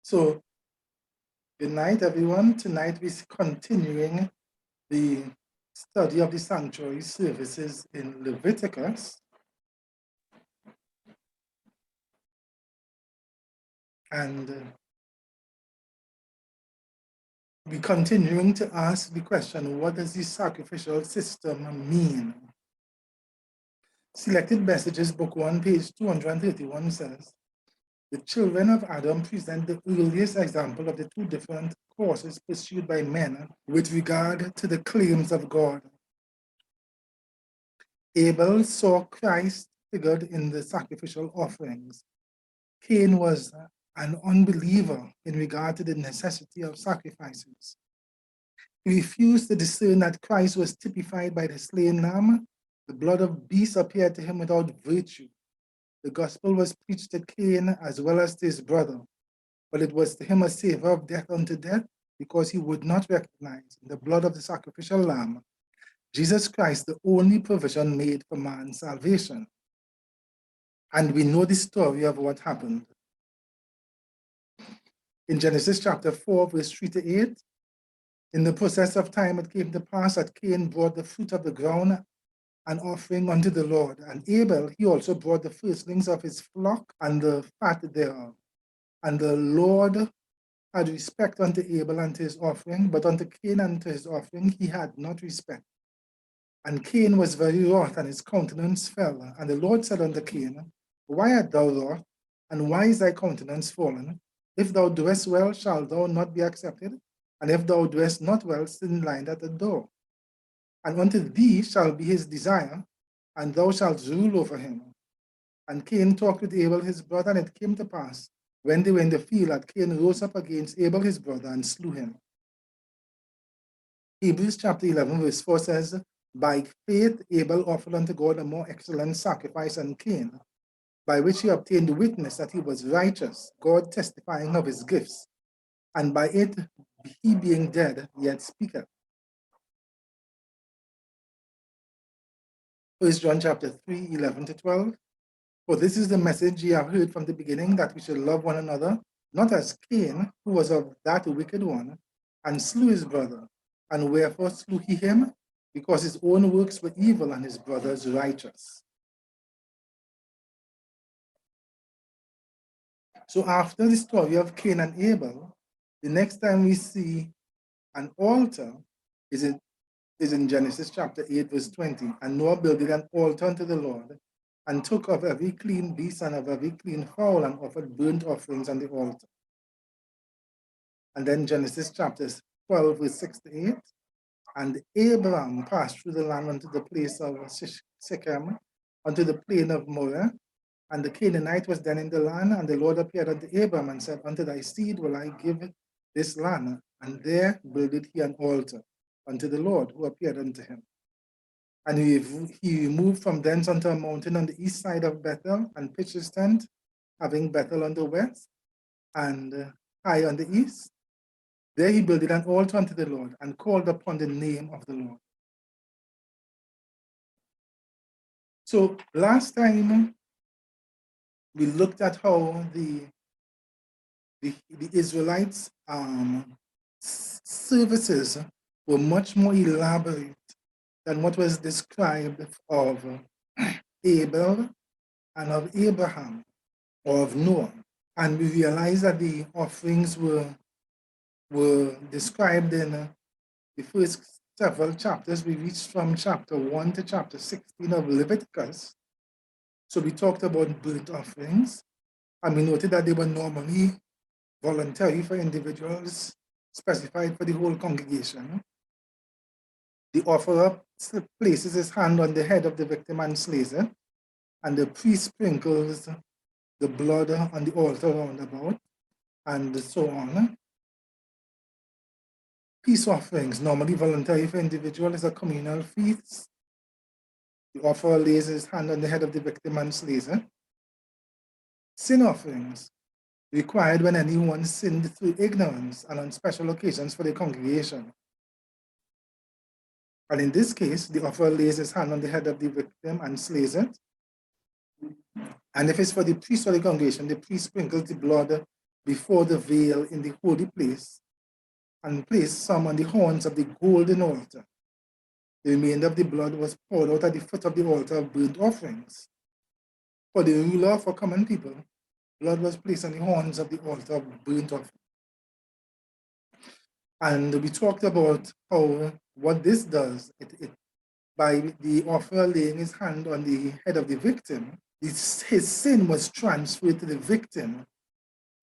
So, good night, everyone. Tonight we're continuing the study of the sanctuary services in Leviticus. And we're continuing to ask the question, what does the sacrificial system mean? Selected Messages, Book 1, page 231 says, the children of Adam present the earliest example of the two different courses pursued by men with regard to the claims of God. Abel saw Christ figured in the sacrificial offerings. Cain was an unbeliever in regard to the necessity of sacrifices. He refused to discern that Christ was typified by the slain lamb. The blood of beasts appeared to him without virtue. The gospel was preached to Cain as well as to his brother, but it was to him a savor of death unto death, because he would not recognize in the blood of the sacrificial lamb Jesus Christ, the only provision made for man's salvation. And we know the story of what happened. In Genesis chapter 4, verse 3 to 8, in the process of time it came to pass that Cain brought the fruit of the ground, an offering unto the Lord. And Abel, he also brought the firstlings of his flock and the fat thereof. And the Lord had respect unto Abel and to his offering, but unto Cain and to his offering he had not respect. And Cain was very wroth, and his countenance fell. And the Lord said unto Cain, why art thou wroth, and why is thy countenance fallen? If thou doest well, shalt thou not be accepted? And if thou doest not well, sin lieth at the door. And unto thee shall be his desire, and thou shalt rule over him. And Cain talked with Abel his brother, and it came to pass, when they were in the field, that Cain rose up against Abel his brother, and slew him. Hebrews chapter 11, verse 4 says, by faith Abel offered unto God a more excellent sacrifice than Cain, by which he obtained witness that he was righteous, God testifying of his gifts, and by it he being dead yet speaketh. 1 John chapter 3, 11 to 12. For this is the message ye have heard from the beginning, that we should love one another, not as Cain, who was of that wicked one, and slew his brother. And wherefore slew he him? Because his own works were evil and his brother's righteous. So after the story of Cain and Abel, the next time we see an altar is in Genesis chapter 8, verse 20. And Noah builded an altar unto the Lord, and took of every clean beast and of every clean fowl, and offered burnt offerings on the altar. And then Genesis chapter 12, verse 6 to 8. And Abraham passed through the land unto the place of Shechem, unto the plain of Moreh. And the Canaanite was then in the land, and the Lord appeared unto Abraham and said, unto thy seed will I give this land. And there builded he an altar unto the Lord, who appeared unto him. And he removed from thence unto a mountain on the east side of Bethel, and pitched his tent, having Bethel on the west, and Hai on the east. There he builded an altar unto the Lord, and called upon the name of the Lord. So last time, we looked at how the Israelites' services were much more elaborate than what was described of Abel and of Abraham or of Noah. And we realized that the offerings were described in the first several chapters. We reached from chapter 1 to chapter 16 of Leviticus. So we talked about burnt offerings, and we noted that they were normally voluntary for individuals, specified for the whole congregation. The offerer places his hand on the head of the victim and slays it, and the priest sprinkles the blood on the altar round about, and so on. Peace offerings, normally voluntary for individuals, is a communal feast. The offerer lays his hand on the head of the victim and slays it. Sin offerings, required when anyone sinned through ignorance and on special occasions for the congregation. And in this case, the offerer lays his hand on the head of the victim and slays it. And if it's for the priest or the congregation, the priest sprinkles the blood before the veil in the holy place and placed some on the horns of the golden altar. The remainder of the blood was poured out at the foot of the altar of burnt offerings. For the ruler of our common people, blood was placed on the horns of the altar of burnt offering. And we talked about how what this does, by the offerer laying his hand on the head of the victim, his sin was transferred to the victim,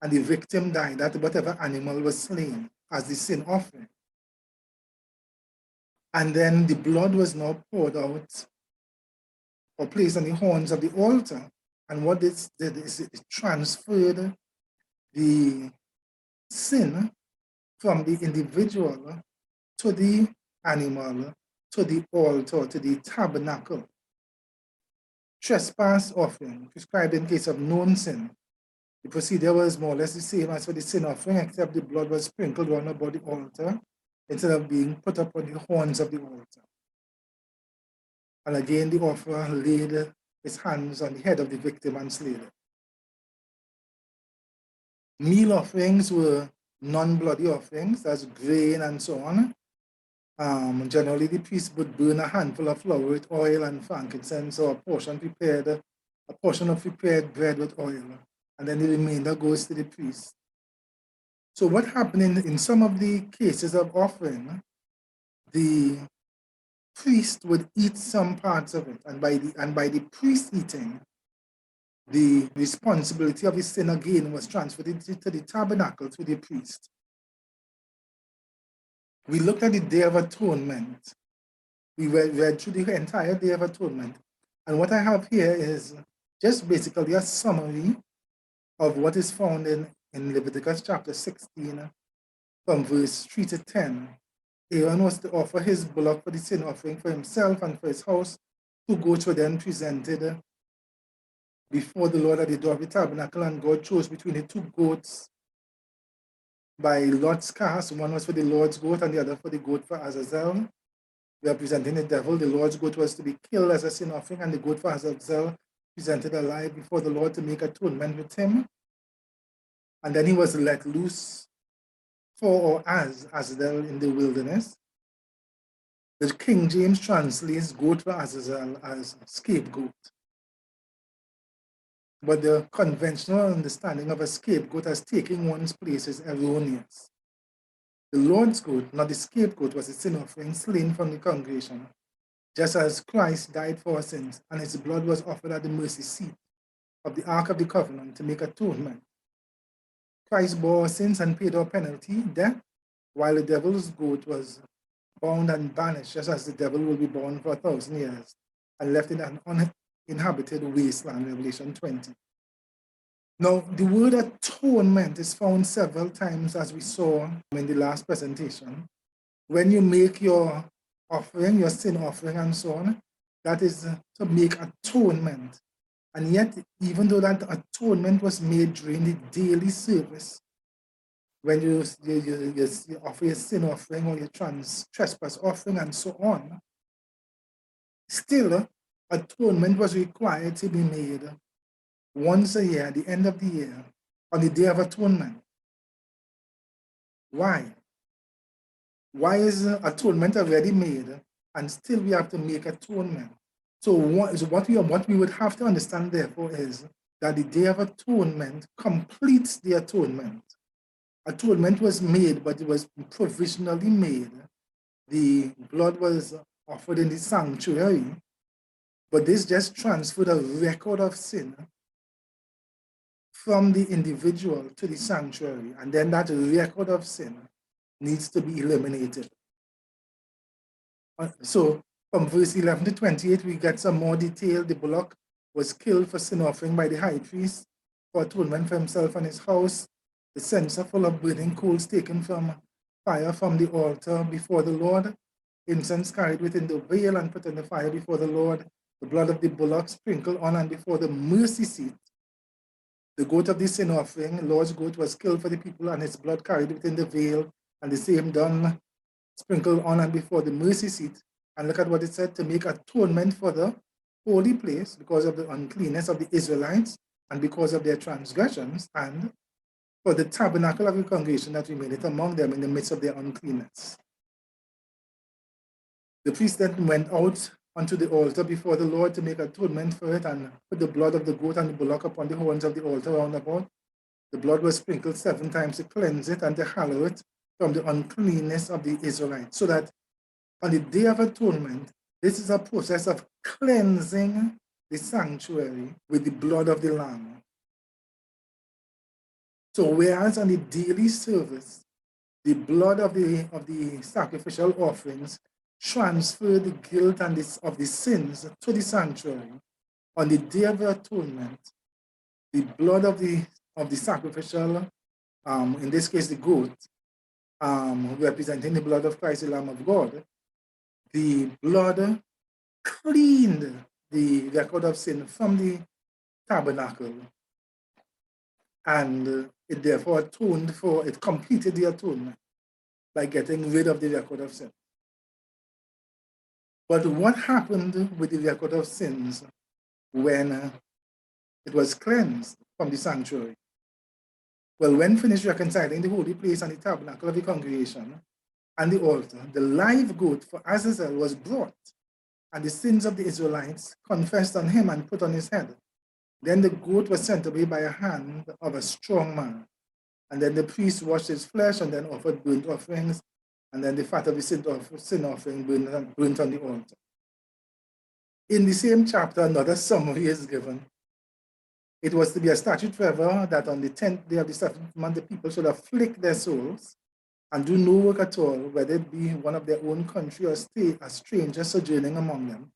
and the victim died at whatever animal was slain as the sin offering. And then the blood was now poured out or placed on the horns of the altar. And what this did is it transferred the sin from the individual to the animal, to the altar, to the tabernacle. Trespass offering, prescribed in case of known sin. The procedure was more or less the same as for the sin offering, except the blood was sprinkled round about the altar instead of being put up on the horns of the altar. And again, the offerer laid his hands on the head of the victim and slayed it. Meal offerings were non-bloody offerings, that's grain and so on. Generally, the priest would burn a handful of flour with oil and frankincense, or a portion of prepared bread with oil, and then the remainder goes to the priest. So what happened in some of the cases of offering, the priest would eat some parts of it, and by the priest eating, the responsibility of his sin again was transferred to the tabernacle to the priest. We looked at the Day of Atonement. We read through the entire Day of Atonement. And what I have here is just basically a summary of what is found in Leviticus chapter 16, from verse 3 to 10. Aaron was to offer his bullock for the sin offering for himself and for his house. 2 goats were then presented before the Lord at the door of the tabernacle, and God chose between the 2 goats by Lot's cast. One was for the Lord's goat and the other for the goat for Azazel, representing the devil. The Lord's goat was to be killed as a sin offering, and the goat for Azazel presented alive before the Lord to make atonement with him. And then he was let loose for or as Azazel in the wilderness. The King James translates goat for Azazel as scapegoat. But the conventional understanding of a scapegoat as taking one's place is erroneous. The Lord's goat, not the scapegoat, was a sin offering slain from the congregation, just as Christ died for our sins, and his blood was offered at the mercy seat of the Ark of the Covenant to make atonement. Christ bore our sins and paid our penalty, death, while the devil's goat was bound and banished, just as the devil will be bound for 1,000 years and left in an uninhabited wasteland, Revelation 20. Now, the word atonement is found several times, as we saw in the last presentation. When you make your offering, your sin offering and so on, that is to make atonement. And yet, even though that atonement was made during the daily service, when you offer your sin offering or your trespass offering and so on, still atonement was required to be made once a year, at the end of the year, on the Day of Atonement. Why? Why is atonement already made and still we have to make atonement? So what we would have to understand, therefore, is that the Day of Atonement completes the atonement. Atonement was made, but it was provisionally made. The blood was offered in the sanctuary, but this just transferred a record of sin from the individual to the sanctuary, and then that record of sin needs to be eliminated. So from verse 11 to 28, we get some more detail. The bullock was killed for sin offering by the high priest for atonement for himself and his house. The censer full of burning coals taken from fire from the altar before the Lord. Incense carried within the veil and put in the fire before the Lord. The blood of the bullock sprinkled on and before the mercy seat. The goat of the sin offering, Lord's goat, was killed for the people, and its blood carried within the veil, and the same done, sprinkled on and before the mercy seat. And look at what it said: to make atonement for the holy place because of the uncleanness of the Israelites and because of their transgressions, and for the tabernacle of the congregation that remaineth among them in the midst of their uncleanness. The priest then went out unto the altar before the Lord to make atonement for it, and put the blood of the goat and the bullock upon the horns of the altar round about. The blood was sprinkled 7 times to cleanse it and to hallow it from the uncleanness of the Israelites, so that on the Day of Atonement, this is a process of cleansing the sanctuary with the blood of the Lamb. So whereas on the daily service, the blood of the sacrificial offerings transfer the guilt and of the sins to the sanctuary, on the Day of Atonement, the blood of the sacrificial, in this case the goat, representing the blood of Christ, the Lamb of God, the blood cleaned the record of sin from the tabernacle, and it therefore atoned for, it completed the atonement by getting rid of the record of sin. But what happened with the record of sins when it was cleansed from the sanctuary? Well, when finished reconciling the holy place and the tabernacle of the congregation and the altar, the live goat for Azazel was brought, and the sins of the Israelites confessed on him and put on his head. Then the goat was sent away by a hand of a strong man. And then the priest washed his flesh and then offered burnt offerings, and then the fat of the sin offering burnt on the altar. In the same chapter, another summary is given. It was to be a statute forever that on the 10th day of the 7th month, the people should afflict their souls and do no work at all, whether it be one of their own country or stay a stranger sojourning among them.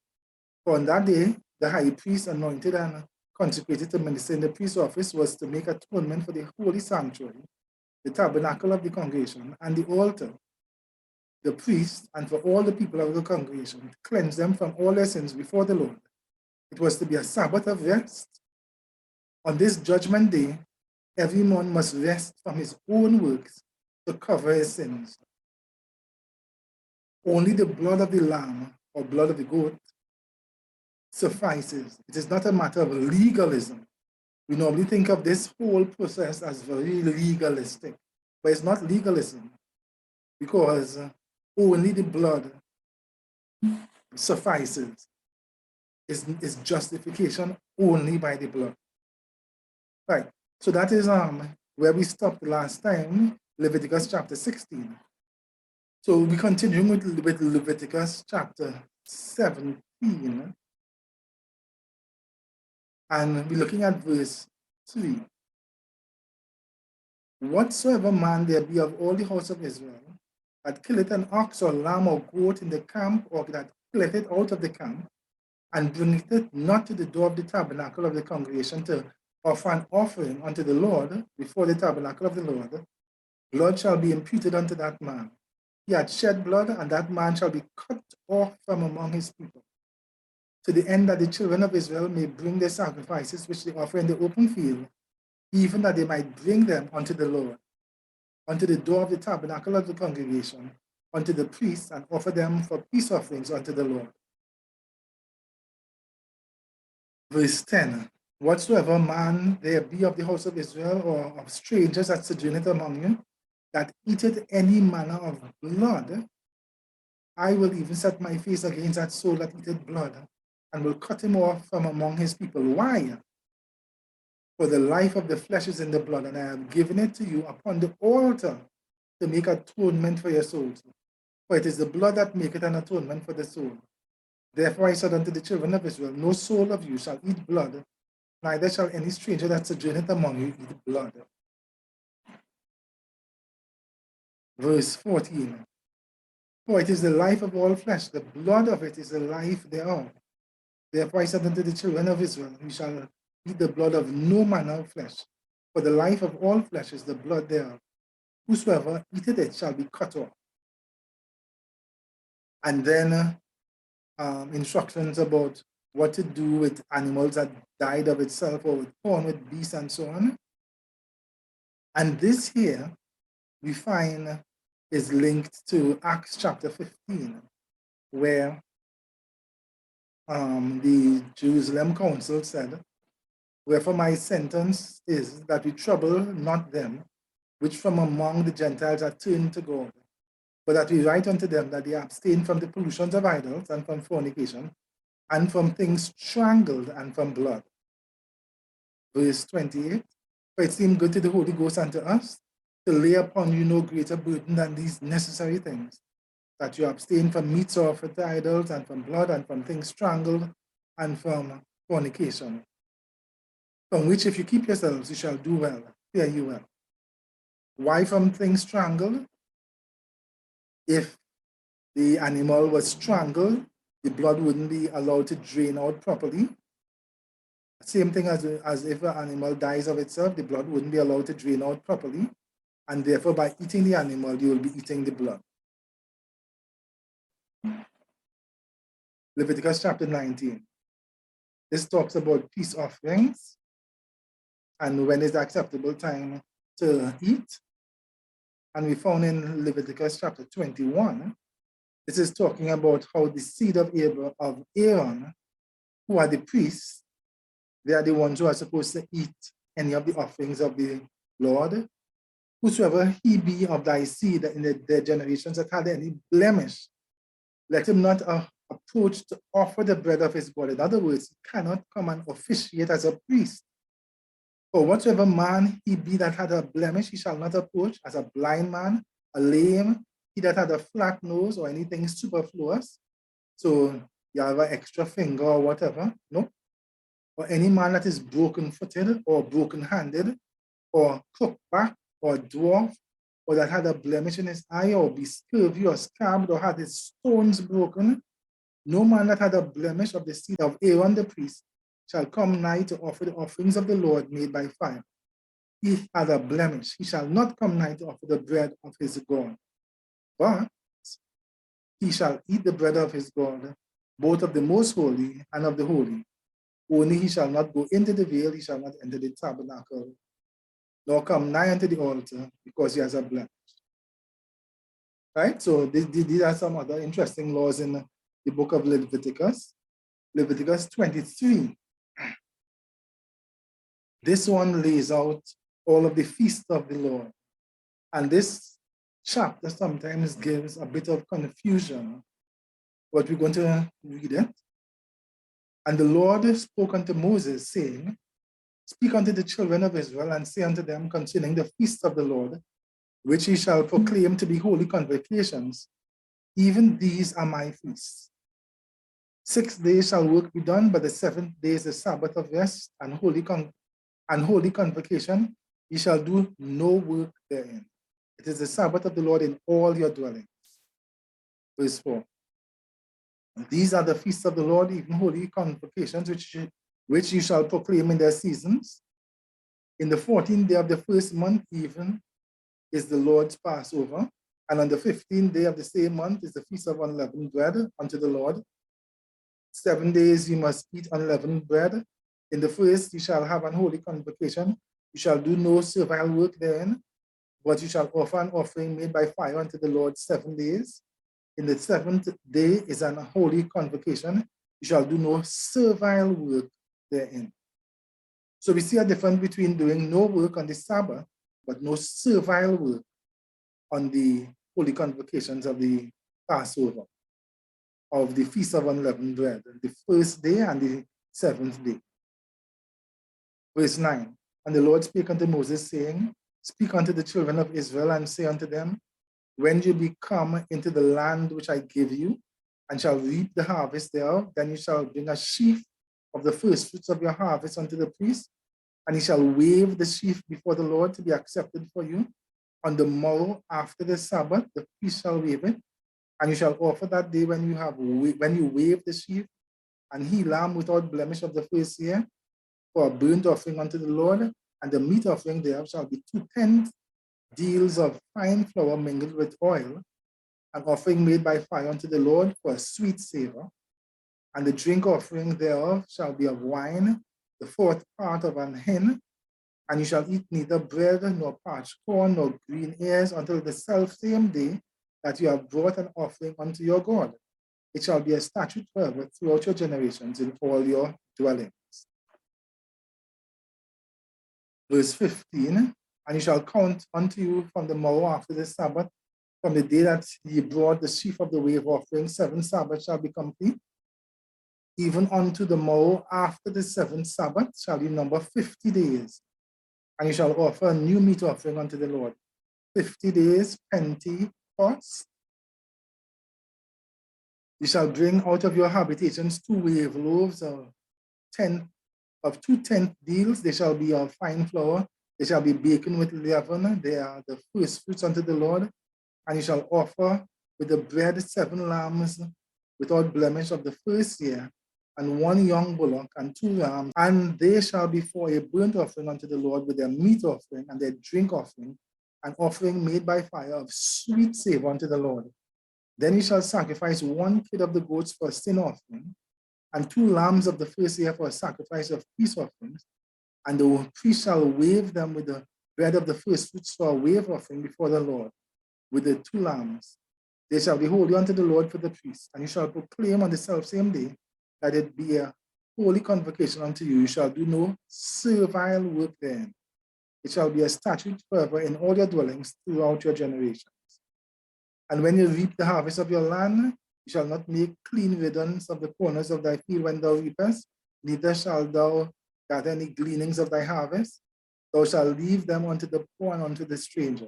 For on that day, the high priest, anointed and consecrated to minister in the priest's office, was to make atonement for the holy sanctuary, the tabernacle of the congregation, and the altar, the priest, and for all the people of the congregation, to cleanse them from all their sins before the Lord. It was to be a Sabbath of rest. On this judgment day, every man must rest from his own works to cover his sins. Only the blood of the lamb or blood of the goat suffices. It is not a matter of legalism. We normally think of this whole process as very legalistic, but it's not legalism, because only the blood suffices. It's justification only by the blood. Right, so that is where we stopped last time, Leviticus chapter 16. So we continue with Leviticus chapter 17, and we're looking at verse 3. Whatsoever man there be of all the house of Israel that killeth an ox or lamb or goat in the camp, or that killeth it out of the camp, and bringeth it not to the door of the tabernacle of the congregation to offer an offering unto the Lord before the tabernacle of the Lord, blood shall be imputed unto that man. He had shed blood, and that man shall be cut off from among his people, to the end that the children of Israel may bring their sacrifices which they offer in the open field, even that they might bring them unto the Lord, unto the door of the tabernacle of the congregation, unto the priests, and offer them for peace offerings unto the Lord. Verse 10, whatsoever man there be of the house of Israel, or of strangers that sojourneth among you, that eateth any manner of blood, I will even set my face against that soul that eateth blood, and will cut him off from among his people. Why? For the life of the flesh is in the blood, and I have given it to you upon the altar to make atonement for your souls. For it is the blood that maketh an atonement for the soul. Therefore I said unto the children of Israel, no soul of you shall eat blood, neither shall any stranger that sojourneth among you eat blood. Verse 14, for it is the life of all flesh, the blood of it is the life thereof. Therefore I said unto the children of Israel, you shall eat the blood of no manner of flesh, for the life of all flesh is the blood thereof. Whosoever eateth it shall be cut off. And then instructions about what to do with animals that died of itself, or with corn, with beasts, and so on. And this here we find is linked to Acts chapter 15, where the Jerusalem council said, wherefore my sentence is that we trouble not them, which from among the Gentiles are turned to God. But that we write unto them that they abstain from the pollutions of idols and from fornication and from things strangled and from blood. Verse 28, for it seemed good to the Holy Ghost and to us to lay upon you no greater burden than these necessary things, that you abstain from meats offered to idols and from blood and from things strangled and from fornication, from which if you keep yourselves, you shall do well, fare you well. Why from things strangled? If the animal was strangled, the blood wouldn't be allowed to drain out properly. Same thing as if an animal dies of itself, the blood wouldn't be allowed to drain out properly. And therefore, by eating the animal, you will be eating the blood. Leviticus chapter 19. This talks about peace offerings and when is the acceptable time to eat. And we found in Leviticus chapter 21, this is talking about how the seed of Aaron, who are the priests, they are the ones who are supposed to eat any of the offerings of the Lord. Whosoever he be of thy seed in their generations that had any blemish, let him not approach to offer the bread of his God. In other words, he cannot come and officiate as a priest. For whatsoever man he be that had a blemish, he shall not approach, as a blind man, a lame, he that had a flat nose or anything superfluous. So you have an extra finger or whatever, no? Or any man that is broken-footed or broken-handed or crook-back or dwarf, or that had a blemish in his eye or be scurvy or scabbed or had his stones broken, no man that had a blemish of the seed of Aaron the priest shall come nigh to offer the offerings of the Lord made by fire. He had a blemish. He shall not come nigh to offer the bread of his God, but he shall eat the bread of his God, both of the most holy and of the holy. Only he shall not go into the veil, he shall not enter the tabernacle, nor come nigh unto the altar, because he has a blemish. Right? So these are some other interesting laws in the book of Leviticus. Leviticus 23. This one lays out all of the feasts of the Lord. And this chapter sometimes gives a bit of confusion, but we're going to read it. And the Lord spoke unto Moses, saying, speak unto the children of Israel, and say unto them concerning the feasts of the Lord, which ye shall proclaim to be holy convocations, even these are my feasts. 6 days shall work be done, but the 7th day is the Sabbath of rest and holy convocation. Ye shall do no work therein. It is the Sabbath of the Lord in all your dwellings. Verse 4. These are the feasts of the Lord, even holy convocations, which you shall proclaim in their seasons. In the 14th day of the first month even is the Lord's Passover, and on the 15th day of the same month is the feast of unleavened bread unto the Lord. 7 days you must eat unleavened bread. In the first you shall have an holy convocation. You shall do no servile work therein, but you shall offer an offering made by fire unto the Lord 7 days. In the 7th day is an holy convocation. You shall do no servile work therein. So we see a difference between doing no work on the Sabbath, but no servile work on the holy convocations of the Passover, of the Feast of Unleavened Bread, the first day and the 7th day. Verse 9, and the Lord spake unto Moses, saying, speak unto the children of Israel, and say unto them, when you be come into the land which I give you, and shall reap the harvest thereof, then you shall bring a sheaf of the first fruits of your harvest unto the priest, and he shall wave the sheaf before the Lord to be accepted for you. On the morrow after the Sabbath, the priest shall wave it, and you shall offer that day when you wave the sheaf, and he lamb without blemish of the first year, for a burnt offering unto the Lord, and the meat offering thereof shall be 2/10 deals of fine flour mingled with oil, an offering made by fire unto the Lord for a sweet savor, and the drink offering thereof shall be of wine, the 4th part of an hin, and you shall eat neither bread, nor parched corn, nor green ears, until the selfsame day that you have brought an offering unto your God. It shall be a statute forever throughout your generations in all your dwellings. Verse 15, And you shall count unto you from the morrow after the Sabbath, from the day that ye brought the sheaf of the wave offering, 7 Sabbaths shall be complete. Even unto the morrow after the 7th Sabbath shall you number 50 days. And you shall offer a new meat offering unto the Lord. 50 days, Pentecost. You shall bring out of your habitations 2 wave loaves of 2 tenth deals. They shall be of fine flour. They shall be baken with leaven. They are the first fruits unto the Lord. And you shall offer with the bread 7 lambs without blemish of the first year, and 1 young bullock and 2 rams. And they shall be for a burnt offering unto the Lord with their meat offering and their drink offering, an offering made by fire of sweet savor unto the Lord. Then you shall sacrifice 1 kid of the goats for a sin offering, and 2 lambs of the first year for a sacrifice of peace offerings. And the priest shall wave them with the bread of the first fruits for a wave offering before the Lord, with the 2 lambs. They shall be holy unto the Lord for the priest, and you shall proclaim on the selfsame day that it be a holy convocation unto you. You shall do no servile work therein. It shall be a statute forever in all your dwellings throughout your generations. And when you reap the harvest of your land, you shall not make clean riddance of the corners of thy field when thou reapest, neither shalt thou gather any gleanings of thy harvest. Thou shalt leave them unto the poor and unto the stranger.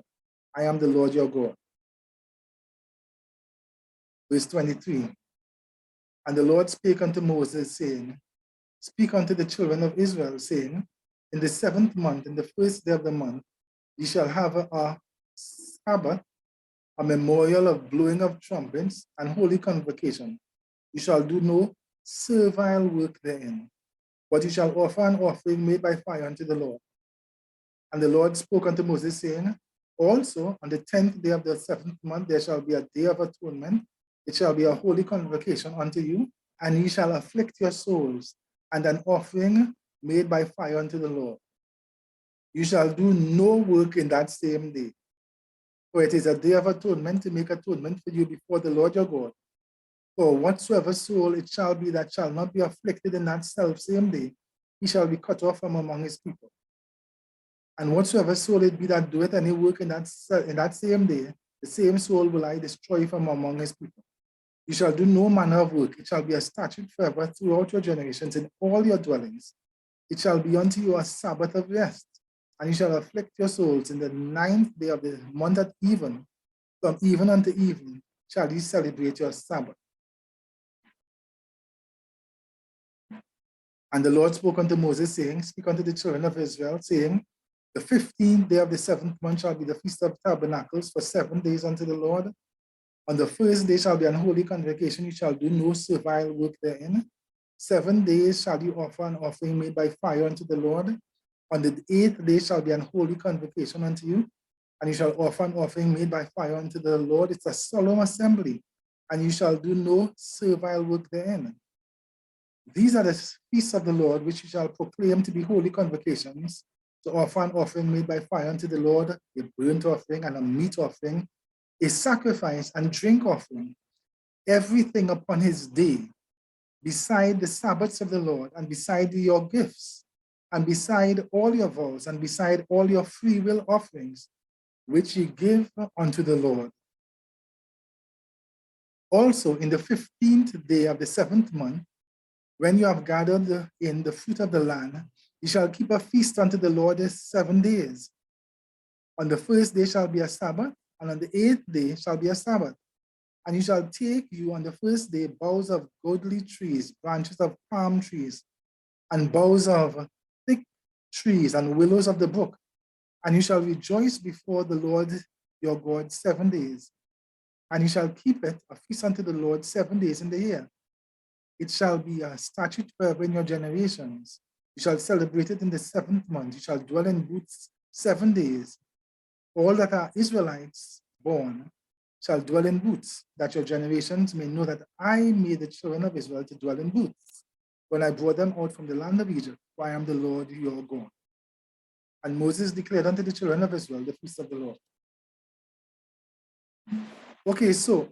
I am the Lord your God. Verse 23. And the Lord spake unto Moses, saying, Speak unto the children of Israel, saying, In the 7th month, in the 1st day of the month, ye shall have a Sabbath, a memorial of blowing of trumpets, and holy convocation. You shall do no servile work therein, but you shall offer an offering made by fire unto the Lord. And the Lord spoke unto Moses, saying, Also, on the 10th day of the 7th month, there shall be a day of atonement. It shall be a holy convocation unto you, and ye shall afflict your souls, and an offering made by fire unto the Lord. You shall do no work in that same day, for it is a day of atonement to make atonement for you before the Lord your God. For whatsoever soul it shall be that shall not be afflicted in that selfsame day, he shall be cut off from among his people. And whatsoever soul it be that doeth any work in that same day, the same soul will I destroy from among his people. You shall do no manner of work. It shall be a statute forever throughout your generations in all your dwellings. It shall be unto you a Sabbath of rest, and you shall afflict your souls in the 9th day of the month at even. From even unto even shall ye celebrate your Sabbath. And the Lord spoke unto Moses, saying, Speak unto the children of Israel, saying, The 15th day of the 7th month shall be the Feast of Tabernacles for 7 days unto the Lord. On the 1st day shall be an holy convocation. You shall do no servile work therein. 7 days shall you offer an offering made by fire unto the Lord. On the 8th day shall be an holy convocation unto you, and you shall offer an offering made by fire unto the Lord. It's a solemn assembly, and you shall do no servile work therein. These are the feasts of the Lord, which you shall proclaim to be holy convocations, to offer an offering made by fire unto the Lord, a burnt offering and a meat offering, a sacrifice and drink offering, everything upon his day, beside the Sabbaths of the Lord, and beside your gifts, and beside all your vows, and beside all your free will offerings, which ye give unto the Lord. Also, in the 15th day of the 7th month, when you have gathered in the fruit of the land, you shall keep a feast unto the Lord 7 days. On the 1st day shall be a Sabbath, and on the 8th day shall be a Sabbath. And you shall take you on the 1st day boughs of goodly trees, branches of palm trees, and boughs of thick trees, and willows of the brook. And you shall rejoice before the Lord your God 7 days. And you shall keep it a feast unto the Lord 7 days in the year. It shall be a statute forever in your generations. You shall celebrate it in the 7th month. You shall dwell in booths 7 days. All that are Israelites born shall dwell in booths, that your generations may know that I made the children of Israel to dwell in booths when I brought them out from the land of Egypt, for I am the Lord your God. And Moses declared unto the children of Israel the feast of the Lord. Okay, so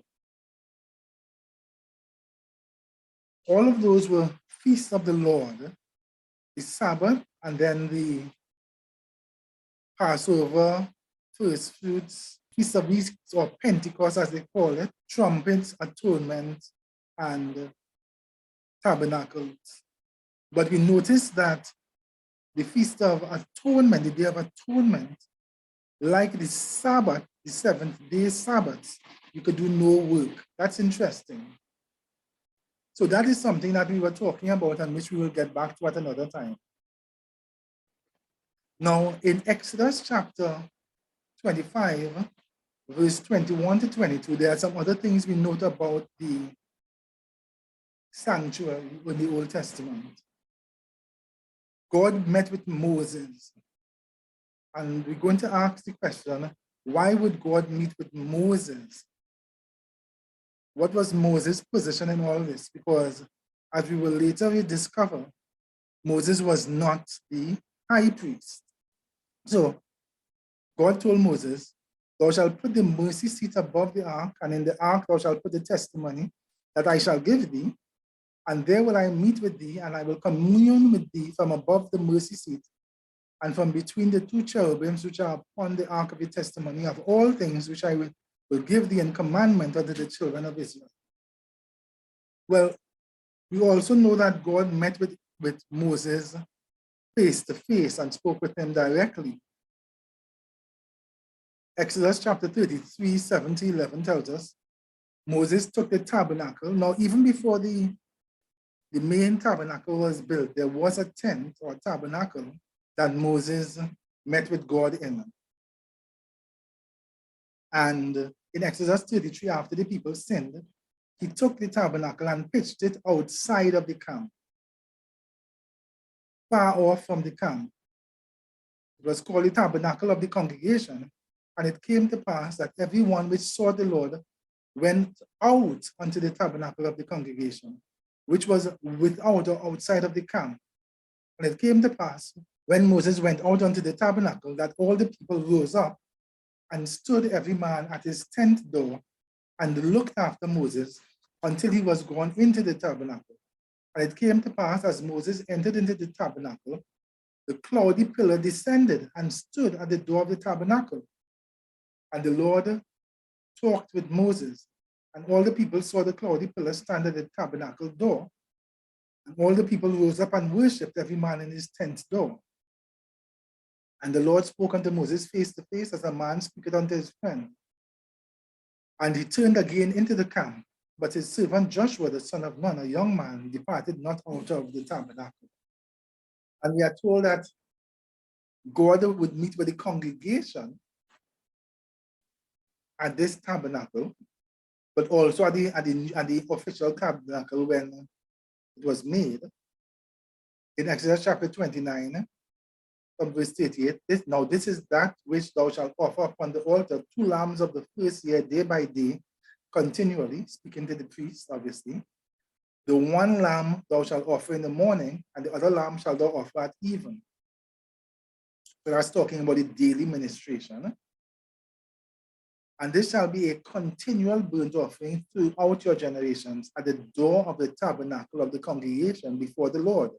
all of those were feasts of the Lord, the Sabbath, and then the Passover, first fruits, Feast of Weeks, or Pentecost as they call it, trumpets, atonement, and tabernacles. But we notice that the Feast of Atonement, the Day of Atonement, like the Sabbath, the seventh-day Sabbath, you could do no work. That's interesting. So that is something that we were talking about and which we will get back to at another time. Now, in Exodus chapter 25, verse 21 to 22, there are some other things we note about the sanctuary in the Old Testament. God met with Moses, and we're going to ask the question, why would God meet with Moses? What was Moses' position in all this? Because as we will later discover, Moses was not the high priest. So God told Moses, thou shalt put the mercy seat above the ark, and in the ark thou shalt put the testimony that I shall give thee, and there will I meet with thee, and I will commune with thee from above the mercy seat, and from between the two cherubims which are upon the ark of the testimony of all things which I will give thee in commandment unto the children of Israel. Well, we also know that God met with Moses face to face and spoke with him directly. Exodus chapter 33, 7 to 11 tells us, Moses took the tabernacle. Now, even before the main tabernacle was built, there was a tent or tabernacle that Moses met with God in. And in Exodus 33, after the people sinned, he took the tabernacle and pitched it outside of the camp, far off from the camp. It was called the tabernacle of the congregation. And it came to pass that everyone which saw the Lord went out unto the tabernacle of the congregation, which was without or outside of the camp. And it came to pass, when Moses went out unto the tabernacle, that all the people rose up and stood every man at his tent door and looked after Moses until he was gone into the tabernacle. And it came to pass, as Moses entered into the tabernacle, the cloudy pillar descended and stood at the door of the tabernacle. And the Lord talked with Moses, and all the people saw the cloudy pillar stand at the tabernacle door. And all the people rose up and worshipped, every man in his tent door. And the Lord spoke unto Moses face to face, as a man speaketh unto his friend. And he turned again into the camp, but his servant Joshua, the son of Nun, a young man, departed not out of the tabernacle. And we are told that God would meet with the congregation at this tabernacle, but also at the official tabernacle when it was made. In Exodus chapter 29, from verse 38, this is that which thou shalt offer upon the altar, 2 lambs of the first year, day by day, continually, speaking to the priest, obviously. The one lamb thou shalt offer in the morning, and the other lamb shalt thou offer at even. So that's talking about the daily ministration. And this shall be a continual burnt offering throughout your generations at the door of the tabernacle of the congregation before the Lord,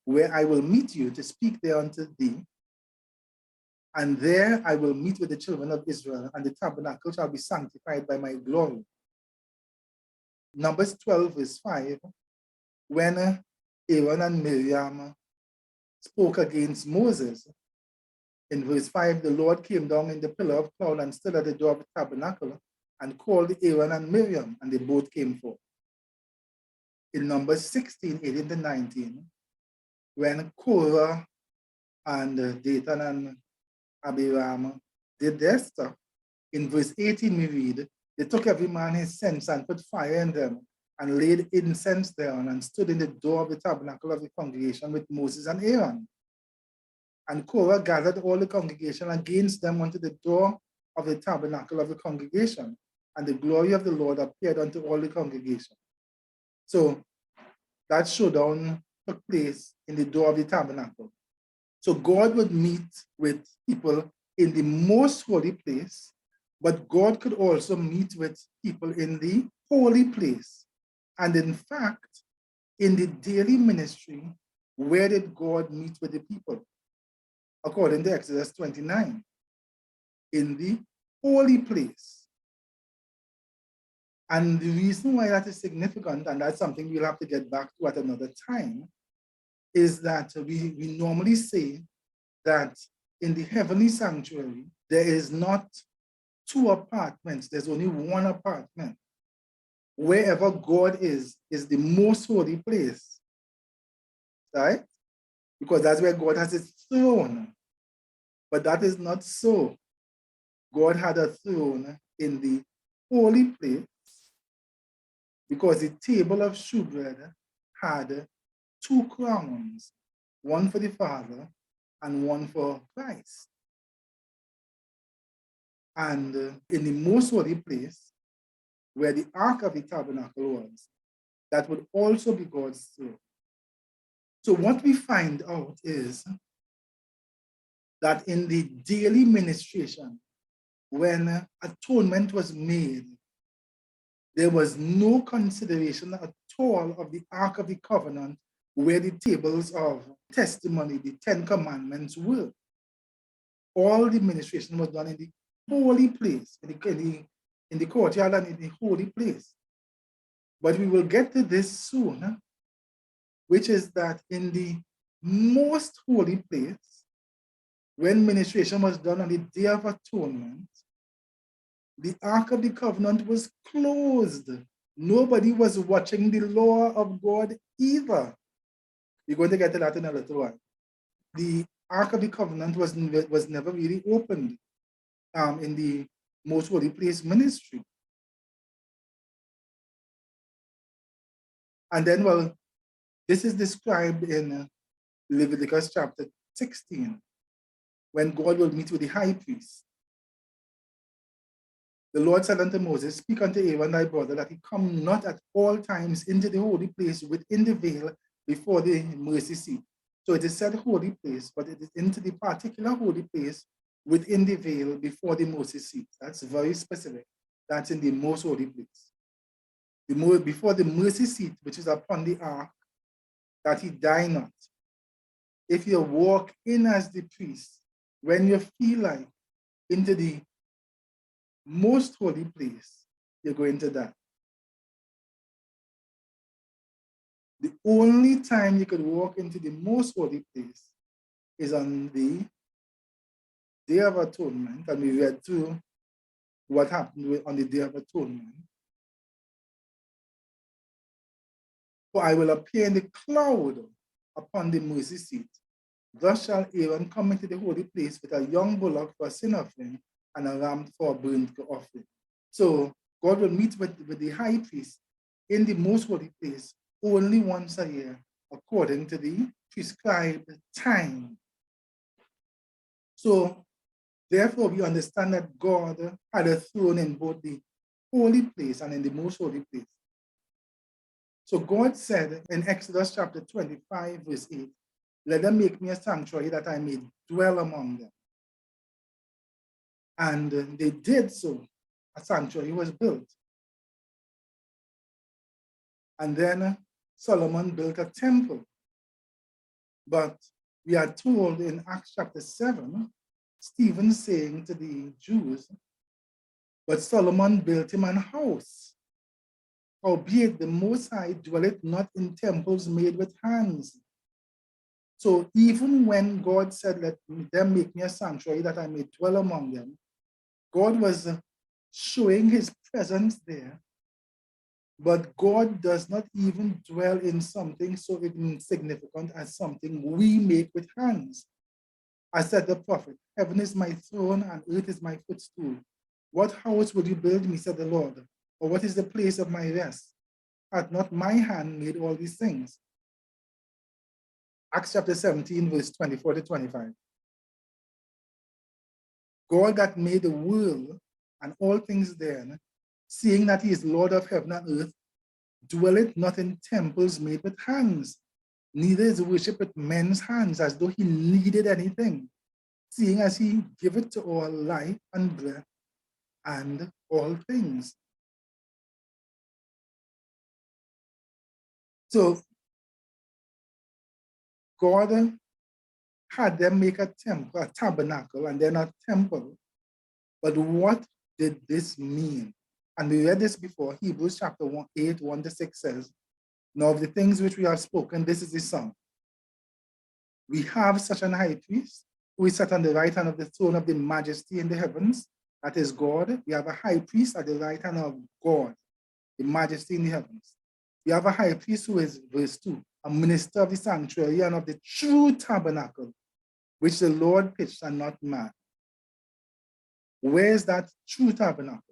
where I will meet you to speak there unto thee. And there I will meet with the children of Israel, and the tabernacle shall be sanctified by my glory. Numbers 12, verse 5, when Aaron and Miriam spoke against Moses, in verse 5, the Lord came down in the pillar of cloud and stood at the door of the tabernacle and called Aaron and Miriam, and they both came forth. In Numbers 16, 18 to 19, when Korah and Dathan and Abiram did their stuff, in verse 18 we read, they took every man his cense and put fire in them and laid incense thereon and stood in the door of the tabernacle of the congregation with Moses and Aaron. And Korah gathered all the congregation against them unto the door of the tabernacle of the congregation, and the glory of the Lord appeared unto all the congregation. So that showdown took place in the door of the tabernacle. So God would meet with people in the most holy place, but God could also meet with people in the holy place. And in fact, in the daily ministry, where did God meet with the people? according to Exodus 29, in the holy place. And the reason why that is significant, and that's something we'll have to get back to at another time, is that we normally say that in the heavenly sanctuary, there is not two apartments, there's only one apartment. Wherever God is the most holy place, right? Because that's where God has his throne. But that is not so. God had a throne in the holy place because the table of shewbread had two crowns, one for the Father and one for Christ. And in the most holy place, where the Ark of the Tabernacle was, that would also be God's throne. So what we find out is that in the daily ministration, when atonement was made, there was no consideration at all of the Ark of the Covenant where the tables of testimony, the 10 Commandments were. All the ministration was done in the holy place, in the courtyard and in the holy place. But we will get to this soon, which is that in the most holy place, when ministration was done on the Day of Atonement, the Ark of the Covenant was closed. Nobody was watching the law of God either. We're going to get to that in a little while. The Ark of the Covenant was never really opened in the most holy place ministry. And then, well, this is described in Leviticus chapter 16, when God will meet with the high priest. The Lord said unto Moses, speak unto Aaron thy brother, that he come not at all times into the holy place within the veil before the mercy seat. So it is said holy place, but it is into the particular holy place within the veil before the mercy seat. That's very specific. That's in the most holy place. Before the mercy seat, which is upon the ark, that he die not. If you walk in as the priest, when you feel like into the most holy place, you're going to die. The only time you could walk into the most holy place is on the Day of Atonement, and we read through what happened on the Day of Atonement. For I will appear in the cloud upon the mercy seat. Thus shall Aaron come into the holy place with a young bullock for a sin offering and a lamb for a burnt offering. So God will meet with the high priest in the most holy place only once a year, according to the prescribed time. So therefore, we understand that God had a throne in both the holy place and in the most holy place. So God said in Exodus chapter 25, verse 8, let them make me a sanctuary that I may dwell among them. And they did so. A sanctuary was built. And then Solomon built a temple. But we are told in Acts chapter 7, Stephen saying to the Jews, but Solomon built him an house. Howbeit the Most High dwelleth not in temples made with hands. So even when God said, let them make me a sanctuary that I may dwell among them, God was showing his presence there. But God does not even dwell in something so insignificant as something we make with hands. I said the prophet, heaven is my throne and earth is my footstool. What house would you build me, said the Lord? Or what is the place of my rest? Hath not my hand made all these things? Acts chapter 17, verse 24 to 25. God that made the world and all things therein, seeing that he is Lord of heaven and earth, dwelleth not in temples made with hands, neither is worship with men's hands, as though he needed anything, seeing as he giveth to all life and breath and all things. So God had them make a temple, a tabernacle, and then a temple. But what did this mean? And we read this before. Hebrews chapter 8, 1-6 says, now of the things which we have spoken, this is the sum. We have such an high priest who is sat on the right hand of the throne of the majesty in the heavens, that is God. We have a high priest at the right hand of God, the majesty in the heavens. We have a high priest who is, verse 2, a minister of the sanctuary and of the true tabernacle, which the Lord pitched and not man. Where is that true tabernacle?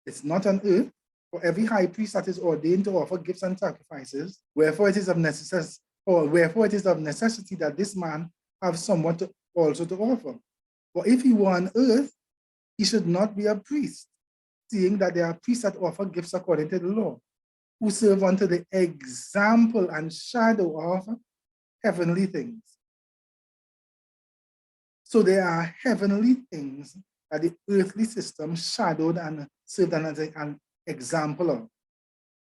It's not on earth. For every high priest that is ordained to offer gifts and sacrifices, wherefore it is of necessity that this man have somewhat also to offer. For if he were on earth, he should not be a priest, seeing that there are priests that offer gifts according to the law, who serve unto the example and shadow of heavenly things. So there are heavenly things that the earthly system shadowed and served as an example of.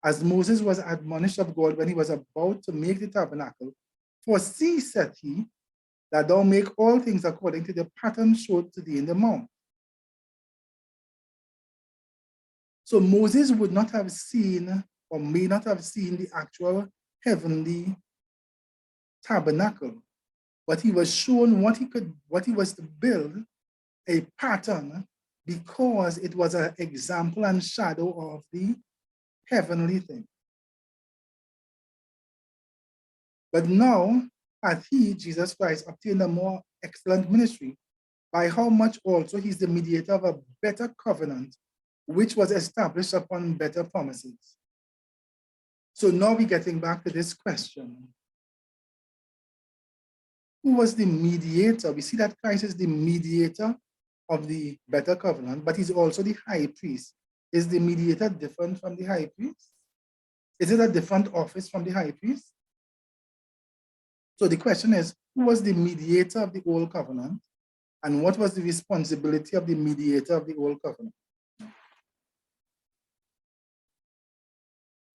As Moses was admonished of God when he was about to make the tabernacle, for see, said he, that thou make all things according to the pattern showed to thee in the mount. So Moses would not have seen, or may not have seen, the actual heavenly tabernacle, but he was shown what he was to build, a pattern, because it was an example and shadow of the heavenly thing. But now, hath he, Jesus Christ, obtained a more excellent ministry, by how much also he's the mediator of a better covenant, which was established upon better promises. So now we're getting back to this question. Who was the mediator? We see that Christ is the mediator of the better covenant, but he's also the high priest. Is the mediator different from the high priest? Is it a different office from the high priest? So the question is, who was the mediator of the old covenant, and what was the responsibility of the mediator of the old covenant?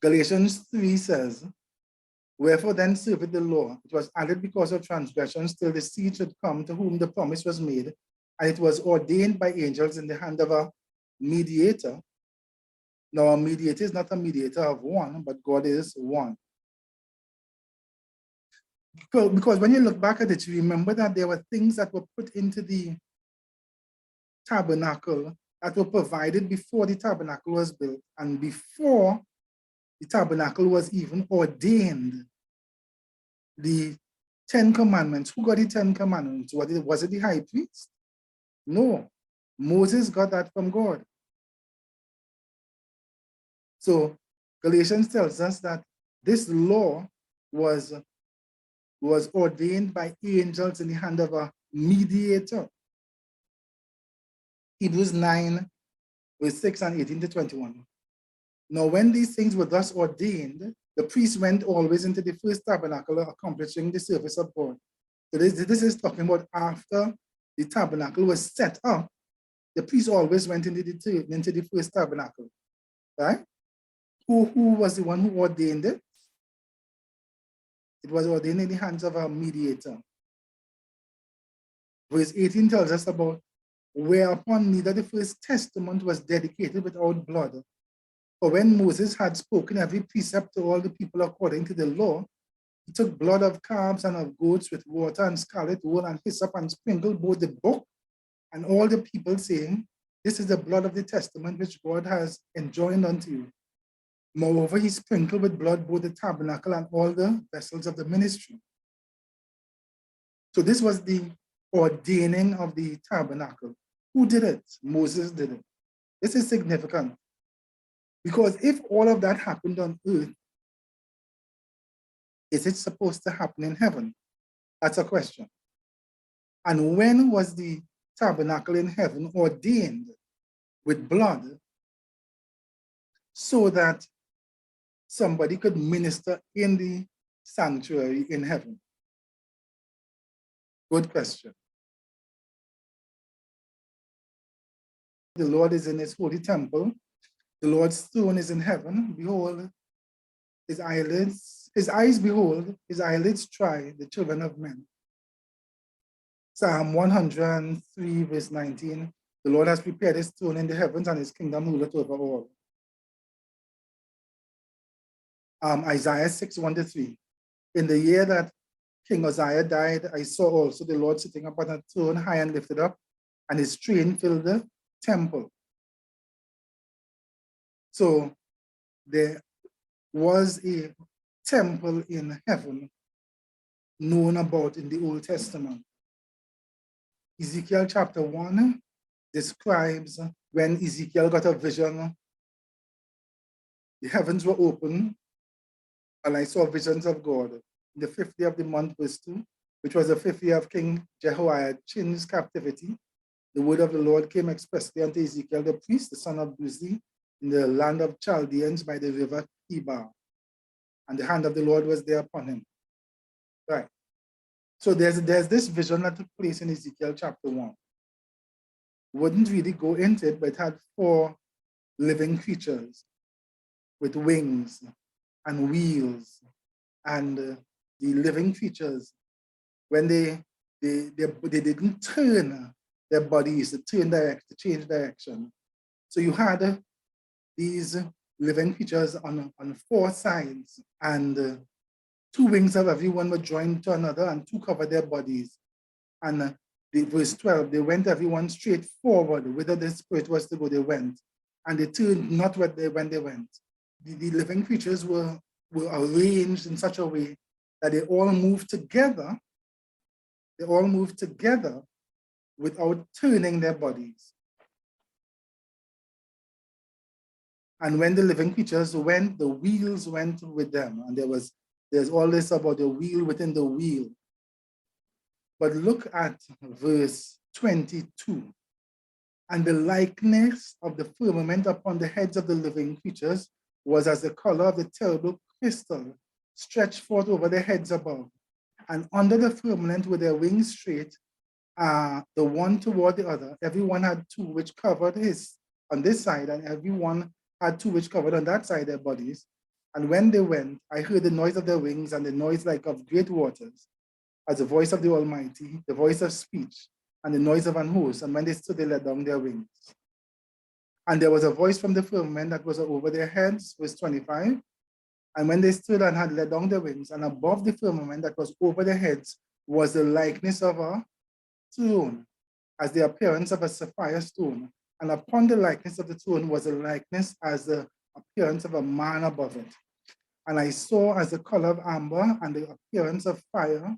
Galatians 3 says, wherefore then serveth the law? It was added because of transgressions, till the seed should come to whom the promise was made, and it was ordained by angels in the hand of a mediator. Now, a mediator is not a mediator of one, but God is one. Because when you look back at it, you remember that there were things that were put into the tabernacle that were provided before the tabernacle was built and before the tabernacle was even ordained. The 10 Commandments, who got the 10 Commandments? Was it the high priest? No, Moses got that from God. So Galatians tells us that this law was ordained by angels in the hand of a mediator. Hebrews 9, verse 6 and 18-21. Now, when these things were thus ordained, the priest went always into the first tabernacle, accomplishing the service of God. So this is talking about after the tabernacle was set up, the priest always went into the first tabernacle, right? Who was the one who ordained it? It was ordained in the hands of a mediator. Verse 18 tells us about whereupon neither the first testament was dedicated without blood. For when Moses had spoken every precept to all the people according to the law, he took blood of calves and of goats with water and scarlet wool and hyssop and sprinkled both the book and all the people, saying, this is the blood of the testament which God has enjoined unto you. Moreover, he sprinkled with blood both the tabernacle and all the vessels of the ministry. So this was the ordaining of the tabernacle. Who did it? Moses did it. This is significant. Because if all of that happened on earth, is it supposed to happen in heaven? That's a question. And when was the tabernacle in heaven ordained with blood so that somebody could minister in the sanctuary in heaven? Good question. The Lord is in his holy temple. The Lord's throne is in heaven. Behold, his eyes behold, his eyelids try the children of men. Psalm 103, verse 19, the Lord has prepared his throne in the heavens and his kingdom ruleth over all. Isaiah 6, 1-3, in the year that King Uzziah died, I saw also the Lord sitting upon a throne high and lifted up, and his train filled the temple. So there was a temple in heaven known about in the Old Testament. Ezekiel chapter 1 describes when Ezekiel got a vision, the heavens were open, and I saw visions of God. In the 5th day of the month, verse 2, which was the 5th year of King Jehoiachin's captivity, the word of the Lord came expressly unto Ezekiel the priest, the son of Buzi, in the land of Chaldeans by the river Kibar. And the hand of the Lord was there upon him. Right. So there's this vision that took place in Ezekiel chapter 1. Wouldn't really go into it, but it had 4 living creatures with wings and wheels. And the living creatures, when they didn't turn their bodies to change direction. So you had these living creatures on 4 sides, and 2 wings of every one were joined to another, and 2 covered their bodies. And verse 12, they went everyone straight forward. Whither the spirit was to go, they went. And they turned not when they went. The living creatures were arranged in such a way that they all moved together. They all moved together without turning their bodies. And when the living creatures went, the wheels went with them. And there's all this about the wheel within the wheel. But look at verse 22. And the likeness of the firmament upon the heads of the living creatures was as the color of the terrible crystal stretched forth over their heads above. And under the firmament were their wings straight, the one toward the other. Everyone had 2 which covered his on this side, and everyone had 2 which covered on that side their bodies. And when they went, I heard the noise of their wings and the noise like of great waters, as the voice of the Almighty, the voice of speech, and the noise of an host. And when they stood, they let down their wings. And there was a voice from the firmament that was over their heads, verse 25. And when they stood and had let down their wings, and above the firmament that was over their heads was the likeness of a throne, as the appearance of a sapphire stone. And upon the likeness of the throne was a likeness as the appearance of a man above it. And I saw as the color of amber, and the appearance of fire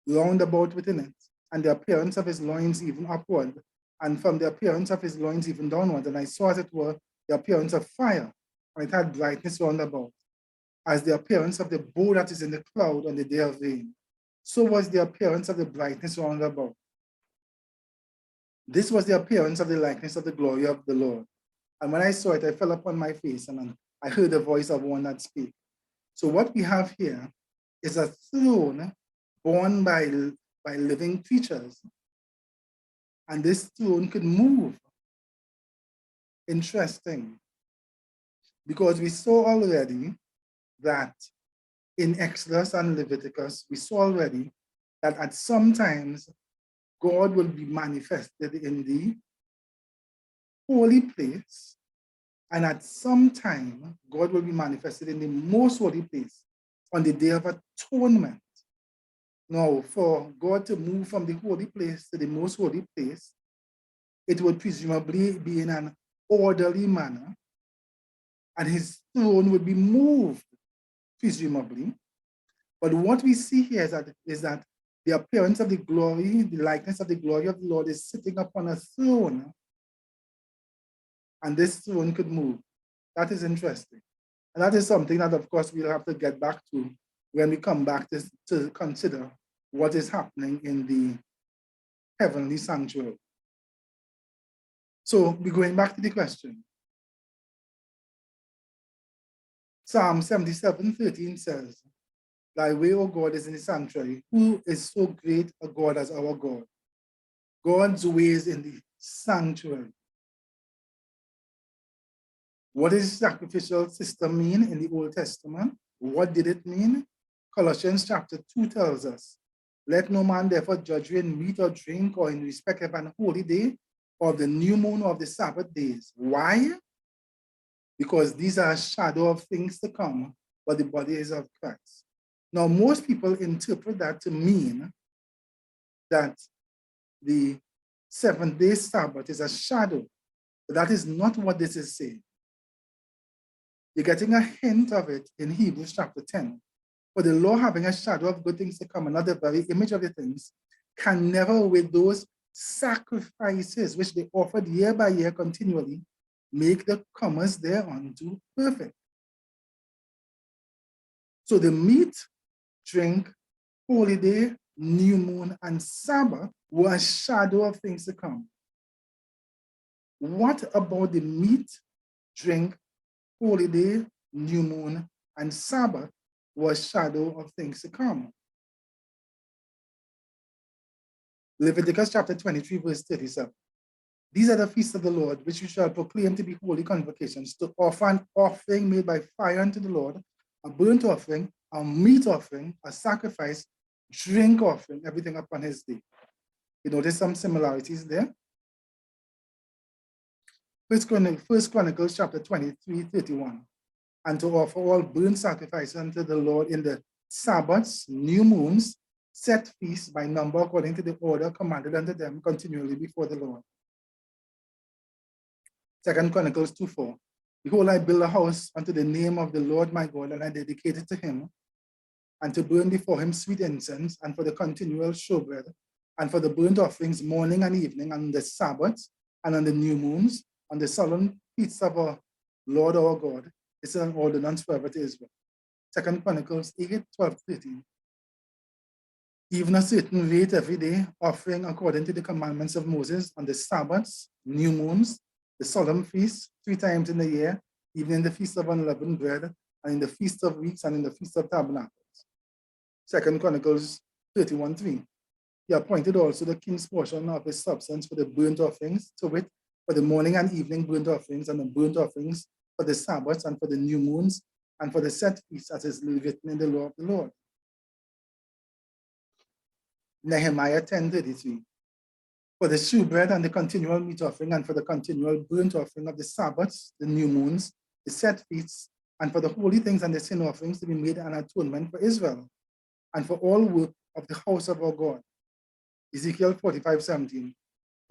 round about within it, and the appearance of his loins even upward, and from the appearance of his loins even downward. And I saw as it were the appearance of fire, and it had brightness round about, as the appearance of the bow that is in the cloud on the day of rain. So was the appearance of the brightness round about. This was the appearance of the likeness of the glory of the Lord. And when I saw it, I fell upon my face, and I heard the voice of one that spake. So what we have here is a throne borne by living creatures. And this throne could move. Interesting. Because we saw already that in Exodus and Leviticus, we saw already that at some times God will be manifested in the holy place, and at some time God will be manifested in the most holy place on the Day of Atonement. Now, for God to move from the holy place to the most holy place, it would presumably be in an orderly manner, and his throne would be moved, presumably. But what we see here is that the appearance of the glory, the likeness of the glory of the Lord is sitting upon a throne, and this throne could move. That is interesting. And that is something that, of course, we'll have to get back to when we come back to consider what is happening in the heavenly sanctuary. So we're going back to the question. Psalm 77:13 says, Thy way, O God, is in the sanctuary. Who is so great a God as our God? God's ways in the sanctuary. What does sacrificial system mean in the Old Testament? What did it mean? Colossians chapter 2 tells us, Let no man therefore judge you in meat or drink or in respect of an holy day or of the new moon or of the Sabbath days. Why? Because these are a shadow of things to come, but the body is of Christ. Now, most people interpret that to mean that the 7-day Sabbath is a shadow, but that is not what this is saying. You're getting a hint of it in Hebrews chapter 10. For the law having a shadow of good things to come, and not the very image of the things, can never with those sacrifices which they offered year by year continually make the comers thereunto perfect. So the meat, drink, holy day, new moon, and Sabbath were a shadow of things to come. What about the meat, drink, holy day, new moon, and Sabbath was shadow of things to come? Leviticus chapter 23, verse 37. These are the feasts of the Lord, which you shall proclaim to be holy convocations, to offer an offering made by fire unto the Lord, a burnt offering, a meat offering, a sacrifice, drink offering, everything upon his day. You notice some similarities there? First Chronicles chapter 23, 31. And to offer all burnt sacrifices unto the Lord in the Sabbaths, new moons, set feasts by number according to the order commanded unto them continually before the Lord. 2 Chronicles 2:4. Behold, I build a house unto the name of the Lord my God, and I dedicate it to him, and to burn before him sweet incense, and for the continual showbread, and for the burnt offerings morning and evening, on the Sabbaths, and on the new moons, on the solemn feasts of our Lord our God. This is an ordinance forever to Israel. 2 Chronicles 8:12-13. Even a certain rate every day, offering according to the commandments of Moses on the Sabbaths, new moons, the solemn feasts 3 times in the year, even in the feast of unleavened bread, and in the feast of weeks, and in the feast of tabernacles. 2 Chronicles 31:3. He appointed also the king's portion of his substance for the burnt offerings, to wit, for the morning and evening burnt offerings, and the burnt offerings for the Sabbaths, and for the new moons, and for the set feasts, as is written in the law of the Lord. Nehemiah 10:33. For the shewbread and the continual meat offering, and for the continual burnt offering of the Sabbaths, the new moons, the set feasts, and for the holy things and the sin offerings to be made an atonement for Israel, and for all work of the house of our God. Ezekiel 45:17.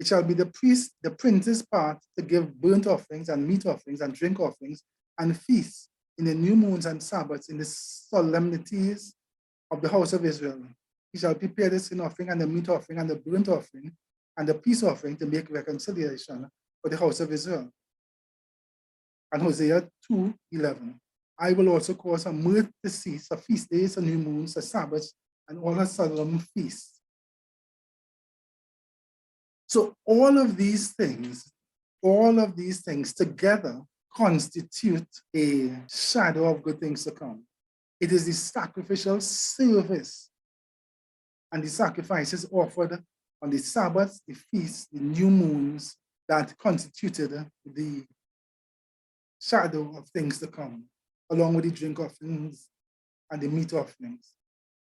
It shall be the priest, the prince's part, to give burnt offerings and meat offerings and drink offerings and feasts in the new moons and Sabbaths, in the solemnities of the house of Israel. He shall prepare the sin offering and the meat offering and the burnt offering and the peace offering to make reconciliation for the house of Israel. And Hosea 2:11. I will also cause a mirth to cease, a feast days, a new moons, a Sabbaths, and all her solemn feasts. So all of these things together constitute a shadow of good things to come. It is the sacrificial service and the sacrifices offered on the Sabbaths, the feasts, the new moons that constituted the shadow of things to come, along with the drink offerings and the meat offerings.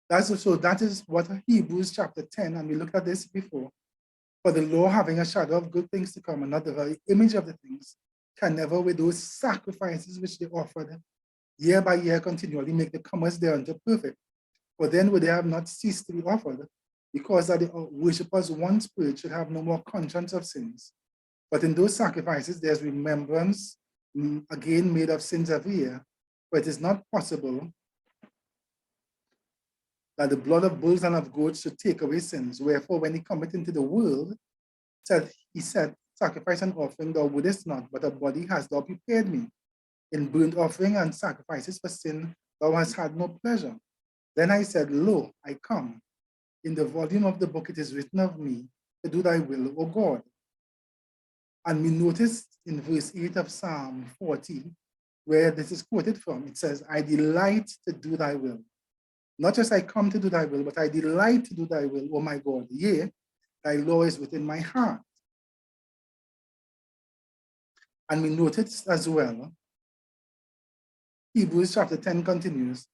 That is what Hebrews chapter 10, and we looked at this before. For the law having a shadow of good things to come, and not the very image of the things, can never with those sacrifices which they offered year by year continually make the comers thereunto perfect. For then would they have not ceased to be offered, because that the worshippers once purged should have no more conscience of sins. But in those sacrifices, there's remembrance again made of sins every year, for it is not possible that the blood of bulls and of goats should take away sins. Wherefore, when he cometh into the world, he said, sacrifice and offering thou wouldest not, but a body hast thou prepared me. In burnt offering and sacrifices for sin, thou hast had no pleasure. Then I said, lo, I come. In the volume of the book it is written of me, to do thy will, O God. And we noticed in verse 8 of Psalm 40, where this is quoted from, it says, I delight to do thy will. Not just I come to do thy will, but I delight to do thy will, O my God. Yea, thy law is within my heart. And we noticed as well, Hebrews chapter 10 continues,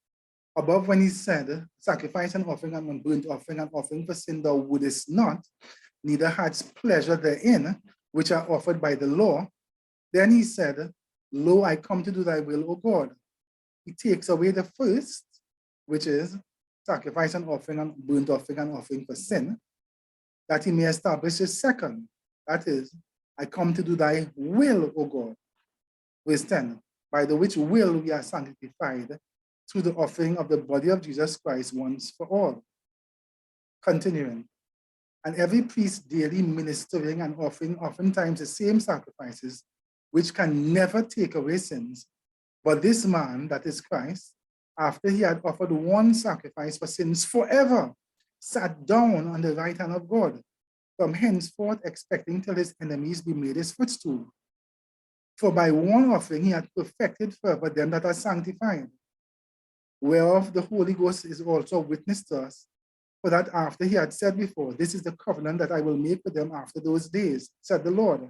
above when he said, sacrifice and offering and burnt offering for sin thou wouldest not, neither hadst pleasure therein, which are offered by the law. Then he said, lo, I come to do thy will, O God. He takes away the first, which is sacrifice and offering and burnt offering for sin, that he may establish his second. That is, I come to do thy will, O God. Verse 10, by the which will we are sanctified through the offering of the body of Jesus Christ once for all. Continuing, and every priest daily ministering and offering oftentimes the same sacrifices, which can never take away sins. But this man, that is Christ, after he had offered one sacrifice for sins forever, sat down on the right hand of God, from henceforth expecting till his enemies be made his footstool. For by one offering he had perfected forever them that are sanctified, whereof the Holy Ghost is also witness to us, for that after he had said before, this is the covenant that I will make with them after those days, said the Lord.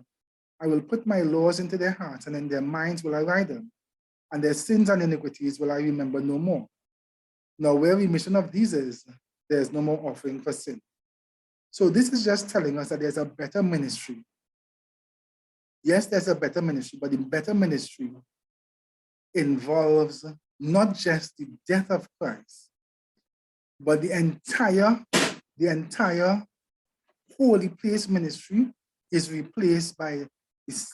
I will put my laws into their hearts, and in their minds will I write them, and their sins and iniquities will I remember no more. Now where remission of these is, there is no more offering for sin. So this is just telling us that there's a better ministry. Yes, there's a better ministry, but the better ministry involves not just the death of Christ, but the entire holy place ministry is replaced by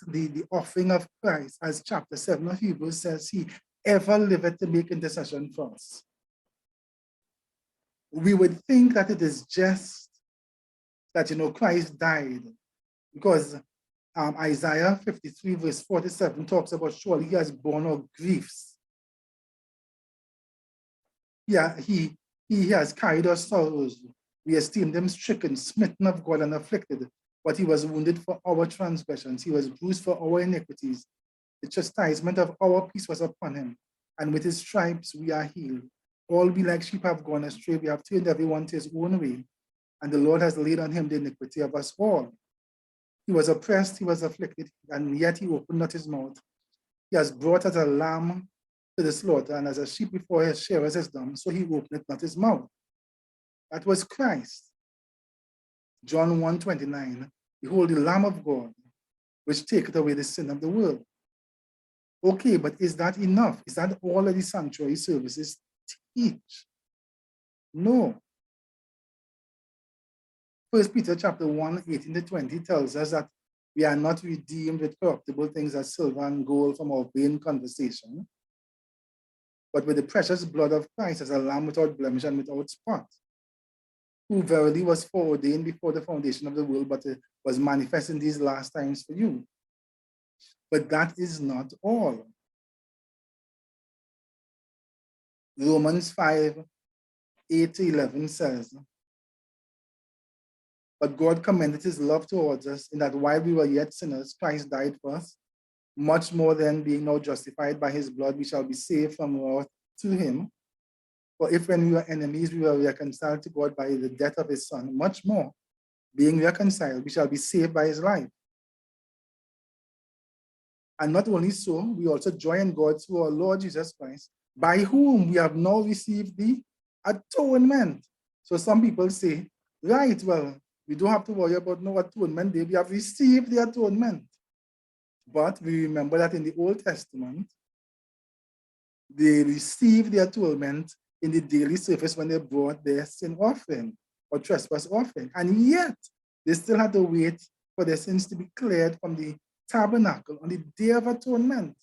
the offering of Christ, as chapter 7 of Hebrews says, he ever liveth to make intercession for us. We would think that it is just that, Christ died, because Isaiah 53 verse 47 talks about surely he has borne our griefs. Yeah, he has carried our sorrows. We esteemed him stricken, smitten of God, and afflicted. But he was wounded for our transgressions. He was bruised for our iniquities. The chastisement of our peace was upon him, and with his stripes we are healed. All we like sheep have gone astray. We have turned everyone to his own way, and the Lord has laid on him the iniquity of us all. He was oppressed, he was afflicted, and yet he opened not his mouth. He has brought as a lamb to the slaughter, and as a sheep before his shearers is dumb, so he opened not his mouth. That was Christ. John 1:29, behold the Lamb of God, which taketh away the sin of the world. Okay, but is that enough? Is that all of the sanctuary services teach? No. 1 Peter chapter 1, 18 to 20 tells us that we are not redeemed with corruptible things as silver and gold from our vain conversation, but with the precious blood of Christ as a lamb without blemish and without spot, who verily was foreordained before the foundation of the world, but was manifest in these last times for you. But that is not all. Romans 5, 8 to 11 says, but God commended his love towards us in that while we were yet sinners, Christ died for us. Much more than being now justified by his blood, we shall be saved from wrath through him. For if when we were enemies, we were reconciled to God by the death of his son, much more, being reconciled, we shall be saved by his life. And not only so, we also join in God through our Lord Jesus Christ, by whom we have now received the atonement. So some people say, right, well, we don't have to worry about no atonement day. We have received the atonement. But we remember that in the Old Testament, they received the atonement in the daily service when they brought their sin offering or trespass offering. And yet, they still had to wait for their sins to be cleared from the tabernacle on the Day of Atonement.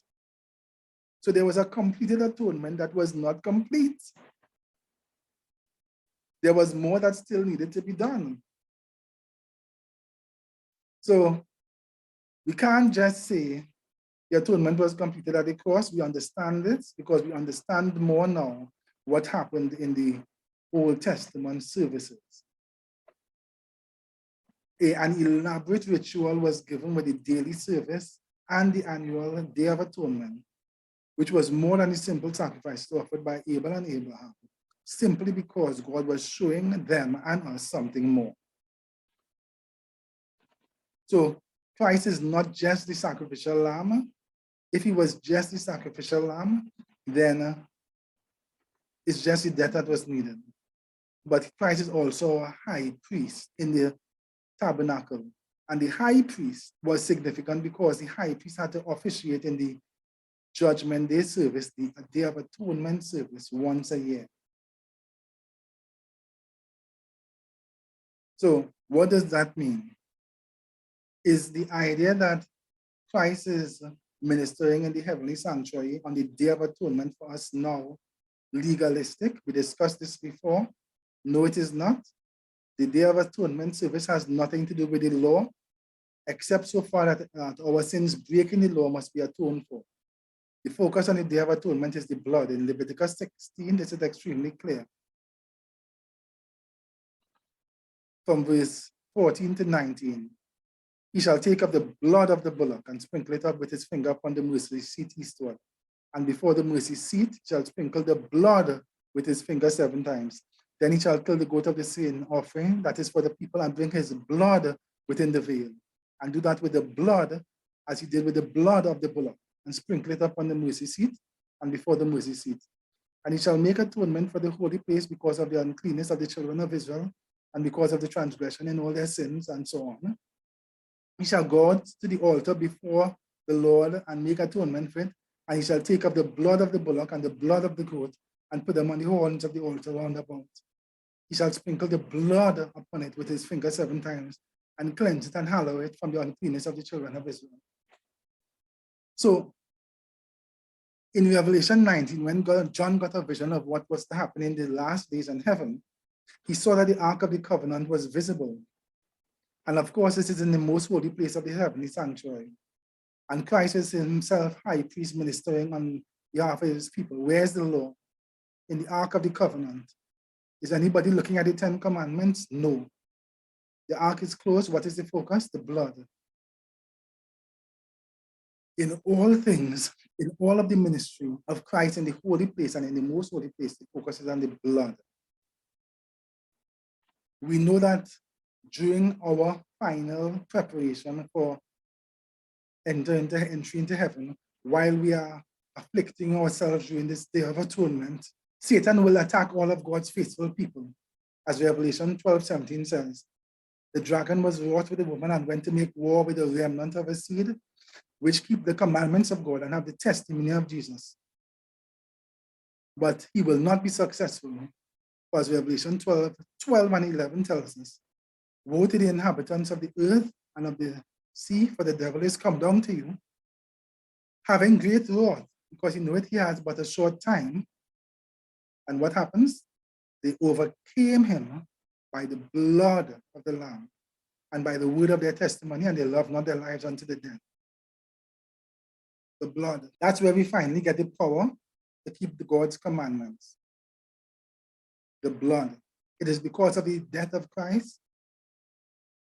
So there was a completed atonement that was not complete. There was more that still needed to be done. So we can't just say the atonement was completed at the cross. We understand it because we understand more now what happened in the Old Testament services. An elaborate ritual was given with the daily service and the annual Day of Atonement, which was more than the simple sacrifice offered by Abel and Abraham, simply because God was showing them and us something more. So Christ is not just the sacrificial lamb. If he was just the sacrificial lamb, then It's just the death that was needed. But Christ is also a high priest in the tabernacle. And the high priest was significant because the high priest had to officiate in the Judgment Day service, the Day of Atonement service, once a year. So what does that mean? Is the idea that Christ is ministering in the heavenly sanctuary on the Day of Atonement for us now legalistic? We discussed this before. No, it is not. The Day of Atonement service has nothing to do with the law, except so far that our sins breaking the law must be atoned for. The focus on the Day of Atonement is the blood. In Leviticus 16, this is extremely clear. From verse 14 to 19, he shall take up the blood of the bullock and sprinkle it up with his finger upon the mercy seat eastward. And before the mercy seat, he shall sprinkle the blood with his finger 7 times. Then he shall kill the goat of the sin offering, that is for the people, and bring his blood within the veil. And do that with the blood, as he did with the blood of the bullock, and sprinkle it upon the mercy seat and before the mercy seat. And he shall make atonement for the holy place because of the uncleanness of the children of Israel, and because of the transgression in all their sins, and so on. He shall go out to the altar before the Lord and make atonement for it, and he shall take up the blood of the bullock and the blood of the goat and put them on the horns of the altar round about. He shall sprinkle the blood upon it with his finger 7 times and cleanse it and hallow it from the uncleanness of the children of Israel. So in Revelation 19, when John got a vision of what was to happen in the last days in heaven, he saw that the Ark of the Covenant was visible. And of course, this is in the most holy place of the heavenly sanctuary. And Christ is himself high priest ministering on behalf of his people. Where's the law? In the Ark of the Covenant. Is anybody looking at the 10 Commandments? No. The Ark is closed. What is the focus? The blood. In all things, in all of the ministry of Christ in the holy place and in the most holy place, the focus is on the blood. We know that during our final preparation for entry into heaven, while we are afflicting ourselves during this Day of Atonement, Satan will attack all of God's faithful people. As Revelation 12:17 says, the dragon was wrought with the woman and went to make war with the remnant of his seed, which keep the commandments of God and have the testimony of Jesus. But he will not be successful, as Revelation 12 and 11 tells us. Woe to the inhabitants of the earth and of the sea, for the devil is come down to you, having great wrath, because he knoweth he has but a short time. And what happens? They overcame him by the blood of the Lamb and by the word of their testimony, and they loved not their lives unto the death. The blood. That's where we finally get the power to keep the God's commandments. The blood. It is because of the death of Christ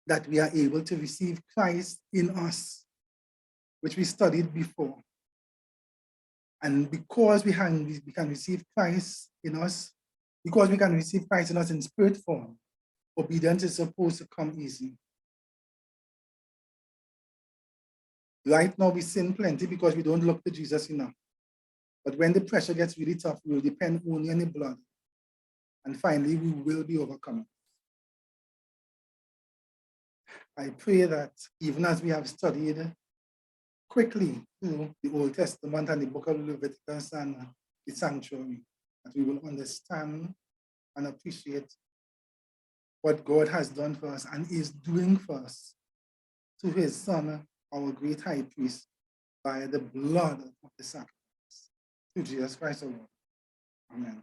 that we are able to receive Christ in us, which we studied before. And because we can receive Christ in us, because we can receive Christ in us in spirit form, obedience is supposed to come easy. Right now we sin plenty because we don't look to Jesus enough. But when the pressure gets really tough, we will depend only on the blood. And finally, we will be overcome. I pray that even as we have studied quickly through the Old Testament and the book of Leviticus and the sanctuary, that we will understand and appreciate what God has done for us and is doing for us through his Son, our great high priest, by the blood of the sacrifice. Through Jesus Christ our Lord. Amen.